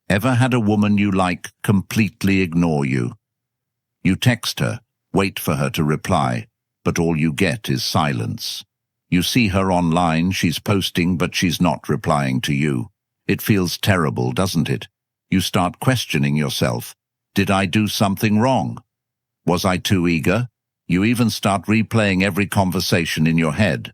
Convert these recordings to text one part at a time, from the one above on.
Ever had a woman you like completely ignore you? You text her, wait for her to reply, but all you get is silence. You see her online, she's posting, but she's not replying to you. It feels terrible, doesn't it? You start questioning yourself. Did I do something wrong? Was I too eager? You even start replaying every conversation in your head.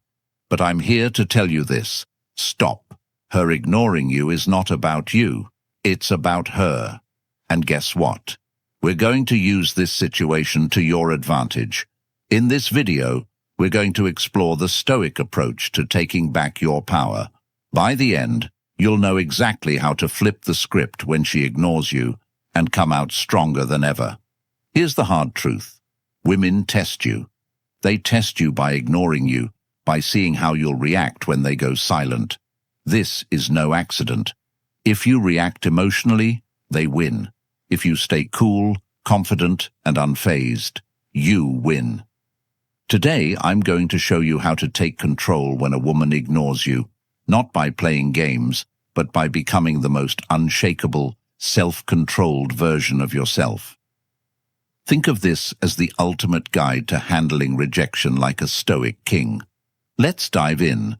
But I'm here to tell you this. Stop. Her ignoring you is not about you. It's about her. And guess what? We're going to use this situation to your advantage. In this video, we're going to explore the Stoic approach to taking back your power. By the end, you'll know exactly how to flip the script when she ignores you and come out stronger than ever. Here's the hard truth. Women test you. They test you by ignoring you, by seeing how you'll react when they go silent. This is no accident. If you react emotionally, they win. If you stay cool, confident, and unfazed, you win. Today, I'm going to show you how to take control when a woman ignores you, not by playing games, but by becoming the most unshakable, self-controlled version of yourself. Think of this as the ultimate guide to handling rejection like a Stoic king. Let's dive in.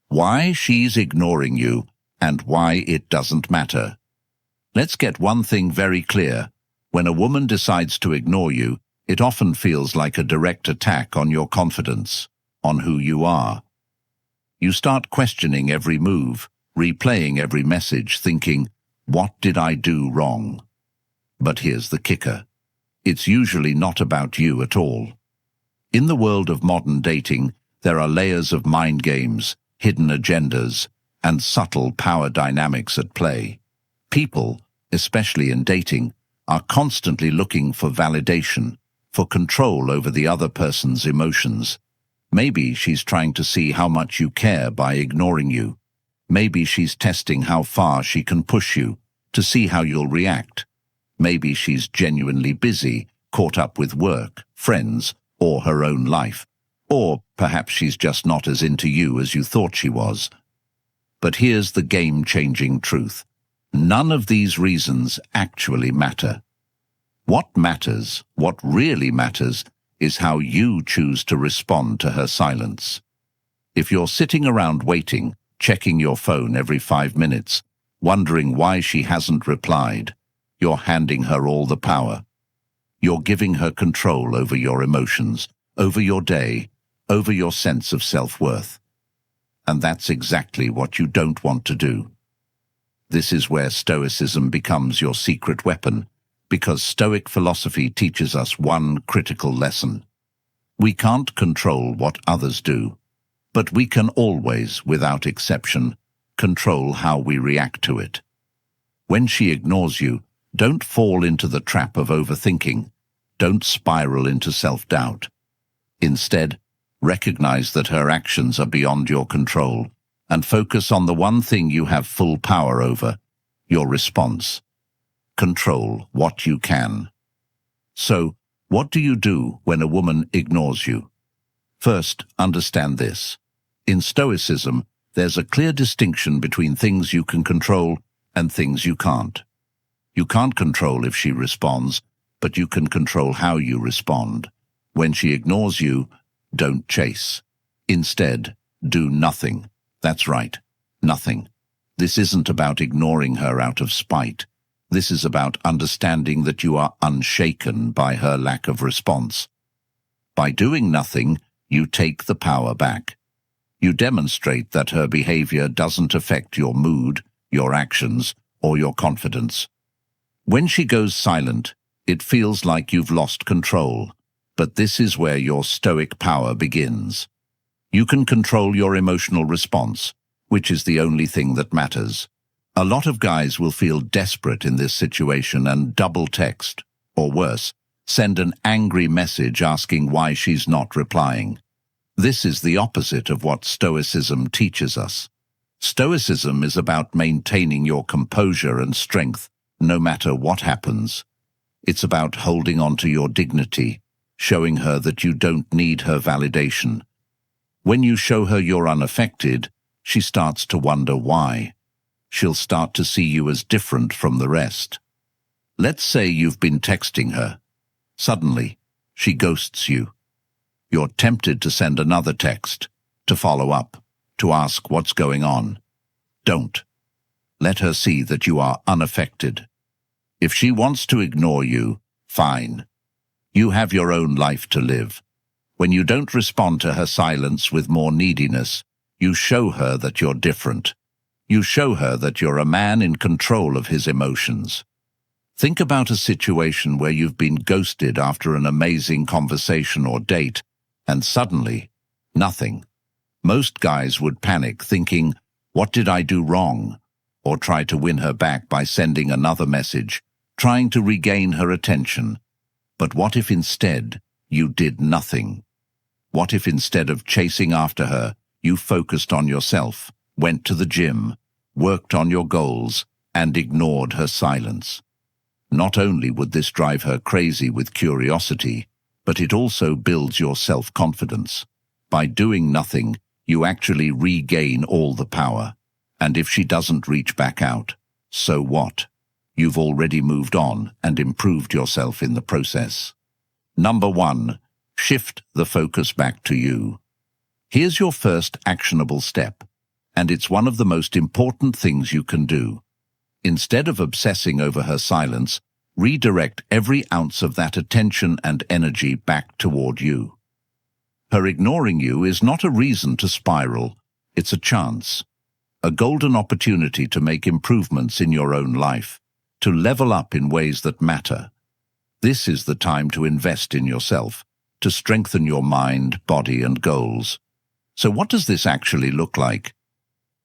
Why she's ignoring you and why it doesn't matter. Let's get one thing very clear. When a woman decides to ignore you, it often feels like a direct attack on your confidence, on who you are. You start questioning every move, replaying every message, thinking, what did I do wrong? But here's the kicker. It's usually not about you at all. In the world of modern dating, there are layers of mind games, hidden agendas, and subtle power dynamics at play. People, especially in dating, are constantly looking for validation, for control over the other person's emotions. Maybe she's trying to see how much you care by ignoring you. Maybe she's testing how far she can push you, to see how you'll react. Maybe she's genuinely busy, caught up with work, friends, or her own life. Or perhaps she's just not as into you as you thought she was. But here's the game-changing truth. None of these reasons actually matter. What matters, what really matters, is how you choose to respond to her silence. If you're sitting around waiting, checking your phone every 5 minutes, wondering why she hasn't replied, you're handing her all the power. You're giving her control over your emotions, over your day, over your sense of self-worth. And that's exactly what you don't want to do. This is where Stoicism becomes your secret weapon, because Stoic philosophy teaches us one critical lesson. We can't control what others do, but we can always, without exception, control how we react to it. When she ignores you, don't fall into the trap of overthinking. Don't spiral into self-doubt. Instead, recognize that her actions are beyond your control and focus on the one thing you have full power over, your response. Control what you can. So, what do you do when a woman ignores you? First, understand this. In Stoicism, there's a clear distinction between things you can control and things you can't. You can't control if she responds, but you can control how you respond. When she ignores you, don't chase. Instead, do nothing. That's right, nothing. This isn't about ignoring her out of spite. This is about understanding that you are unshaken by her lack of response. By doing nothing, you take the power back. You demonstrate that her behavior doesn't affect your mood, your actions, or your confidence. When she goes silent, it feels like you've lost control, but this is where your Stoic power begins. You can control your emotional response, which is the only thing that matters. A lot of guys will feel desperate in this situation and double text, or worse, send an angry message asking why she's not replying. This is the opposite of what Stoicism teaches us. Stoicism is about maintaining your composure and strength, no matter what happens. It's about holding on to your dignity, showing her that you don't need her validation. When you show her you're unaffected, she starts to wonder why. she'll start to see you as different from the rest. Let's say you've been texting her. Suddenly, she ghosts you. You're tempted to send another text, to follow up, to ask what's going on. Don't. Let her see that you are unaffected. If she wants to ignore you, fine. You have your own life to live. When you don't respond to her silence with more neediness, you show her that you're different. You show her that you're a man in control of his emotions. Think about a situation where you've been ghosted after an amazing conversation or date, and suddenly, nothing. Most guys would panic, thinking, "What did I do wrong?" Or try to win her back by sending another message, trying to regain her attention. But what if instead you did nothing? What if instead of chasing after her, you focused on yourself, went to the gym, worked on your goals, and ignored her silence? Not only would this drive her crazy with curiosity, but it also builds your self-confidence. By doing nothing, you actually regain all the power. And if she doesn't reach back out, so what? You've already moved on and improved yourself in the process. Number 1, shift the focus back to you. Here's your first actionable step, and it's one of the most important things you can do. Instead of obsessing over her silence, redirect every ounce of that attention and energy back toward you. Her ignoring you is not a reason to spiral, it's a chance. A golden opportunity to make improvements in your own life, to level up in ways that matter. This is the time to invest in yourself, to strengthen your mind, body, and goals. So what does this actually look like?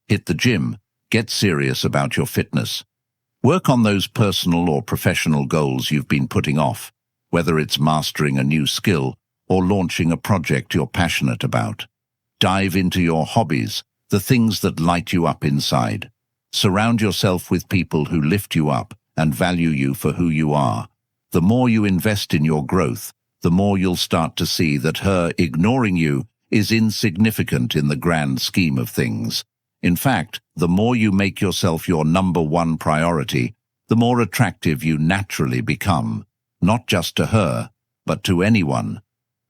Hit the gym, get serious about your fitness. Work on those personal or professional goals you've been putting off, whether it's mastering a new skill or launching a project you're passionate about. Dive into your hobbies, the things that light you up inside. Surround yourself with people who lift you up and value you for who you are. The more you invest in your growth, the more you'll start to see that her ignoring you is insignificant in the grand scheme of things. In fact, the more you make yourself your number 1 priority, the more attractive you naturally become, not just to her, but to anyone.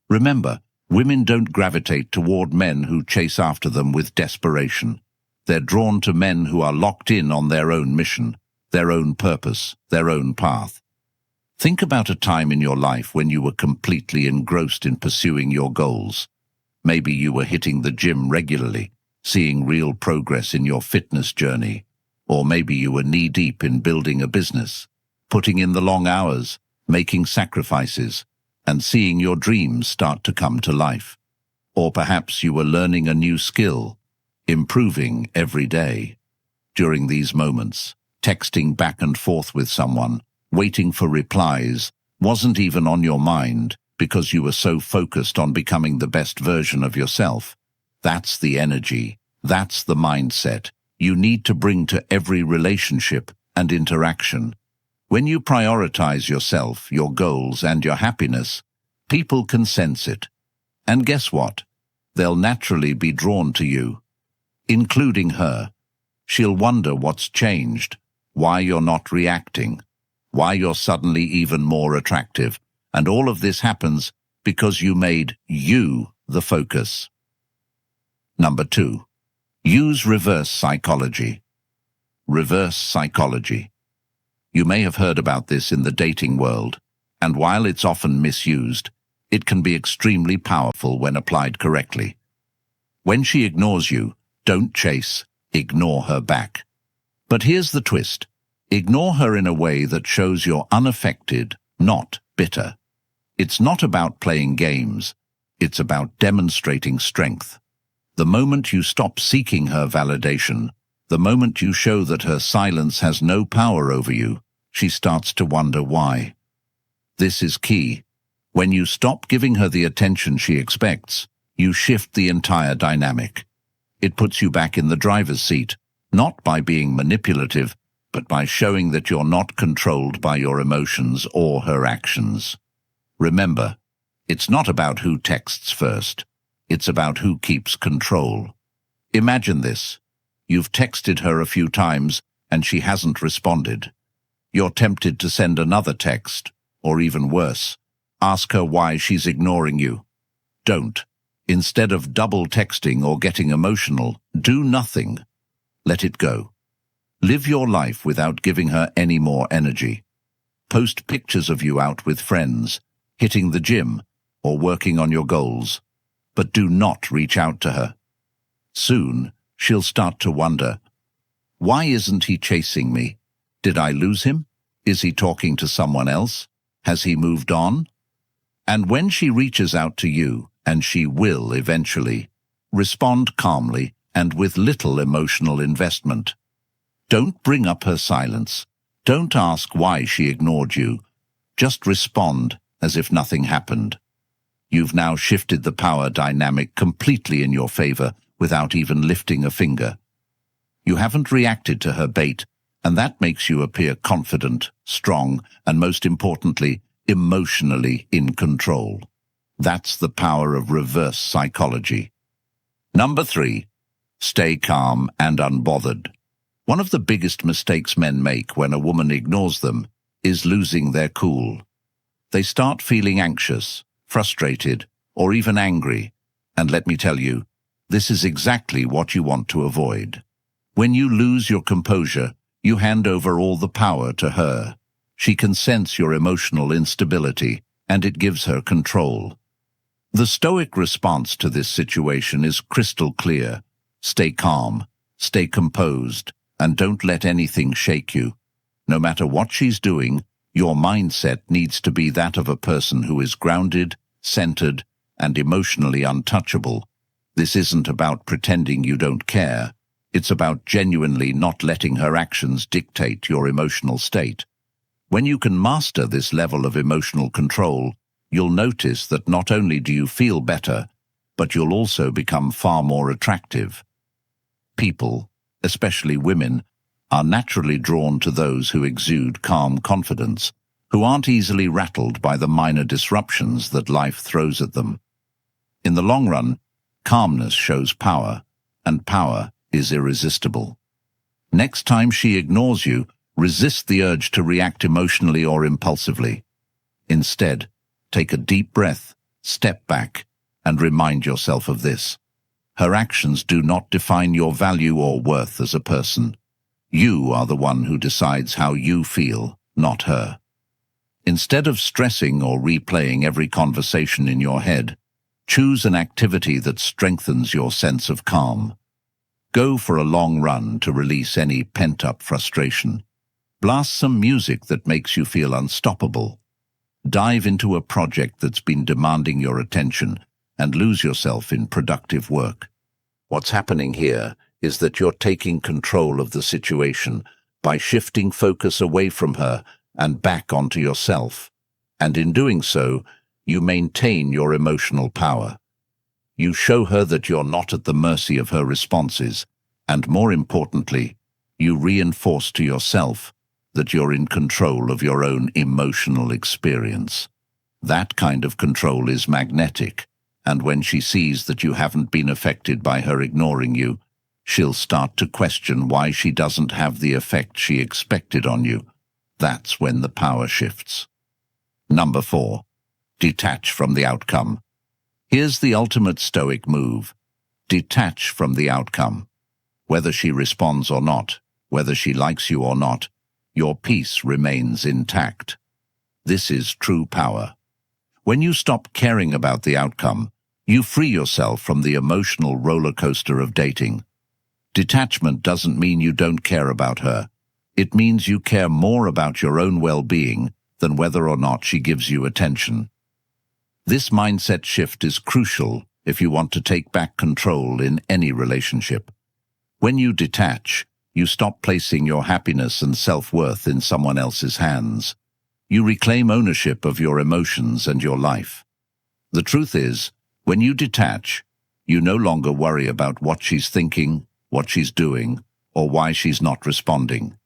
Remember, women don't gravitate toward men who chase after them with desperation. They're drawn to men who are locked in on their own mission, their own purpose, their own path. Think about a time in your life when you were completely engrossed in pursuing your goals. Maybe you were hitting the gym regularly, seeing real progress in your fitness journey. Or maybe you were knee-deep in building a business, putting in the long hours, making sacrifices, and seeing your dreams start to come to life. Or perhaps you were learning a new skill, improving every day. During these moments, texting back and forth with someone, waiting for replies, wasn't even on your mind because you were so focused on becoming the best version of yourself. That's the energy, that's the mindset you need to bring to every relationship and interaction. When you prioritize yourself, your goals, and your happiness, people can sense it. And guess what? They'll naturally be drawn to you, including her. She'll wonder what's changed, why you're not reacting, why you're suddenly even more attractive. And all of this happens because you made you the focus. Number 2, use reverse psychology. Reverse psychology. You may have heard about this in the dating world, and while it's often misused, it can be extremely powerful when applied correctly. When she ignores you, don't chase, ignore her back. But here's the twist. Ignore her in a way that shows you're unaffected, not bitter. It's not about playing games, it's about demonstrating strength. The moment you stop seeking her validation, the moment you show that her silence has no power over you, she starts to wonder why. This is key. When you stop giving her the attention she expects, you shift the entire dynamic. It puts you back in the driver's seat, not by being manipulative, but by showing that you're not controlled by your emotions or her actions. Remember, it's not about who texts first. It's about who keeps control. Imagine this. You've texted her a few times and she hasn't responded. You're tempted to send another text, or even worse, ask her why she's ignoring you. Don't. Instead of double texting or getting emotional, do nothing. Let it go. Live your life without giving her any more energy. Post pictures of you out with friends, hitting the gym, or working on your goals. But do not reach out to her. Soon, she'll start to wonder, why isn't he chasing me? Did I lose him? Is he talking to someone else? Has he moved on? And when she reaches out to you, and she will eventually, respond calmly and with little emotional investment. Don't bring up her silence. Don't ask why she ignored you. Just respond as if nothing happened. You've now shifted the power dynamic completely in your favor without even lifting a finger. You haven't reacted to her bait, and that makes you appear confident, strong, and most importantly, emotionally in control. That's the power of reverse psychology. Number 3, stay calm and unbothered. One of the biggest mistakes men make when a woman ignores them is losing their cool. They start feeling anxious, frustrated, or even angry. And let me tell you, this is exactly what you want to avoid. When you lose your composure, you hand over all the power to her. She can sense your emotional instability, and it gives her control. The Stoic response to this situation is crystal clear. Stay calm, stay composed, and don't let anything shake you. No matter what she's doing, your mindset needs to be that of a person who is grounded, centered, and emotionally untouchable. This isn't about pretending you don't care. It's about genuinely not letting her actions dictate your emotional state. When you can master this level of emotional control, you'll notice that not only do you feel better, but you'll also become far more attractive. People, especially women, are naturally drawn to those who exude calm confidence, who aren't easily rattled by the minor disruptions that life throws at them. In the long run, calmness shows power, and power is irresistible. Next time she ignores you, resist the urge to react emotionally or impulsively. Instead, take a deep breath, step back, and remind yourself of this. Her actions do not define your value or worth as a person. You are the one who decides how you feel, not her. Instead of stressing or replaying every conversation in your head, choose an activity that strengthens your sense of calm. Go for a long run to release any pent-up frustration. Blast some music that makes you feel unstoppable. Dive into a project that's been demanding your attention and lose yourself in productive work. What's happening here is that you're taking control of the situation by shifting focus away from her and back onto yourself. And in doing so, you maintain your emotional power. You show her that you're not at the mercy of her responses, and more importantly, you reinforce to yourself that you're in control of your own emotional experience. That kind of control is magnetic, and when she sees that you haven't been affected by her ignoring you, she'll start to question why she doesn't have the effect she expected on you. That's when the power shifts. Number 4, detach from the outcome. Here's the ultimate Stoic move. Detach from the outcome. Whether she responds or not, whether she likes you or not, your peace remains intact. This is true power. When you stop caring about the outcome, you free yourself from the emotional roller coaster of dating. Detachment doesn't mean you don't care about her. It means you care more about your own well-being than whether or not she gives you attention. This mindset shift is crucial if you want to take back control in any relationship. When you detach, you stop placing your happiness and self-worth in someone else's hands. You reclaim ownership of your emotions and your life. The truth is, when you detach, you no longer worry about what she's thinking, what she's doing, or why she's not responding.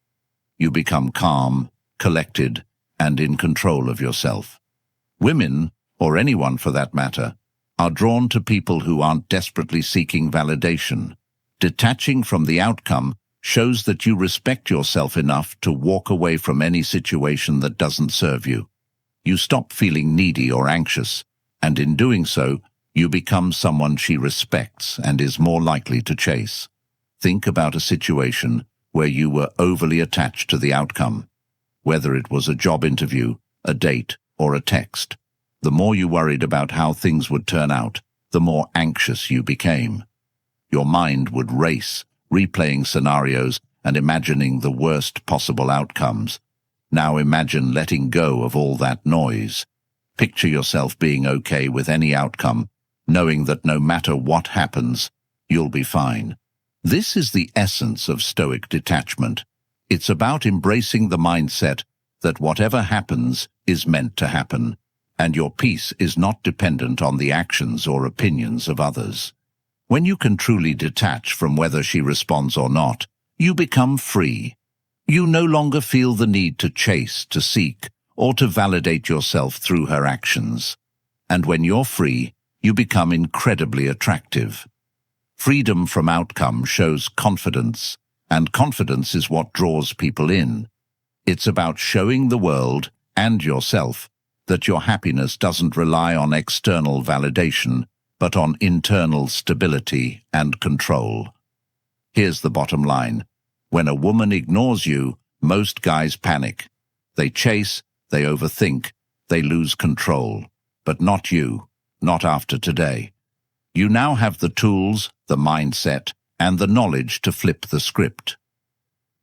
You become calm, collected, and in control of yourself. Women, or anyone for that matter, are drawn to people who aren't desperately seeking validation. Detaching from the outcome shows that you respect yourself enough to walk away from any situation that doesn't serve you. You stop feeling needy or anxious, and in doing so, you become someone she respects and is more likely to chase. Think about a situation where you were overly attached to the outcome, whether it was a job interview, a date, or a text. The more you worried about how things would turn out, the more anxious you became. Your mind would race, replaying scenarios and imagining the worst possible outcomes. Now imagine letting go of all that noise. Picture yourself being okay with any outcome, knowing that no matter what happens, you'll be fine. This is the essence of Stoic detachment. It's about embracing the mindset that whatever happens is meant to happen, and your peace is not dependent on the actions or opinions of others. When you can truly detach from whether she responds or not, you become free. You no longer feel the need to chase, to seek, or to validate yourself through her actions. And when you're free, you become incredibly attractive. Freedom from outcome shows confidence, and confidence is what draws people in. It's about showing the world, and yourself, that your happiness doesn't rely on external validation, but on internal stability and control. Here's the bottom line. When a woman ignores you, most guys panic. They chase, they overthink, they lose control. But not you, not after today. You now have the tools, the mindset, and the knowledge to flip the script.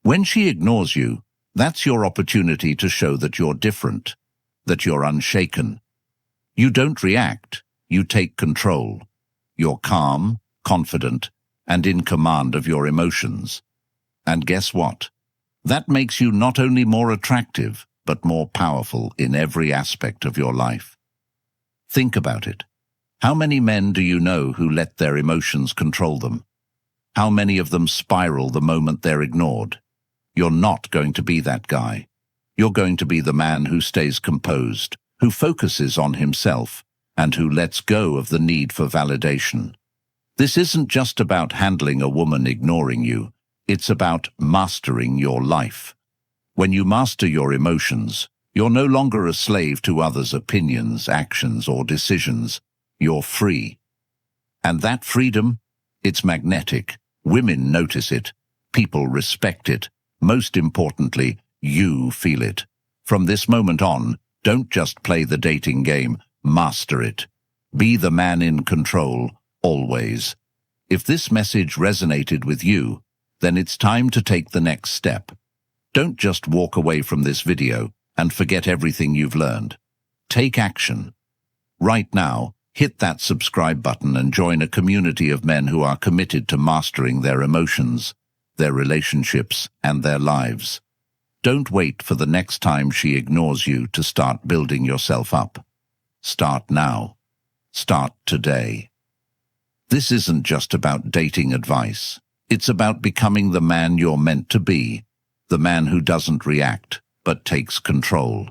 When she ignores you, that's your opportunity to show that you're different, that you're unshaken. You don't react, you take control. You're calm, confident, and in command of your emotions. And guess what? That makes you not only more attractive, but more powerful in every aspect of your life. Think about it. How many men do you know who let their emotions control them? How many of them spiral the moment they're ignored? You're not going to be that guy. You're going to be the man who stays composed, who focuses on himself, and who lets go of the need for validation. This isn't just about handling a woman ignoring you. It's about mastering your life. When you master your emotions, you're no longer a slave to others' opinions, actions, or decisions. You're free. And that freedom, it's magnetic. Women notice it. People respect it. Most importantly, you feel it. From this moment on, don't just play the dating game, master it. Be the man in control, always. If this message resonated with you, then it's time to take the next step. Don't just walk away from this video and forget everything you've learned. Take action. Right now, hit that subscribe button and join a community of men who are committed to mastering their emotions, their relationships, and their lives. Don't wait for the next time she ignores you to start building yourself up. Start now. Start today. This isn't just about dating advice. It's about becoming the man you're meant to be, the man who doesn't react, but takes control.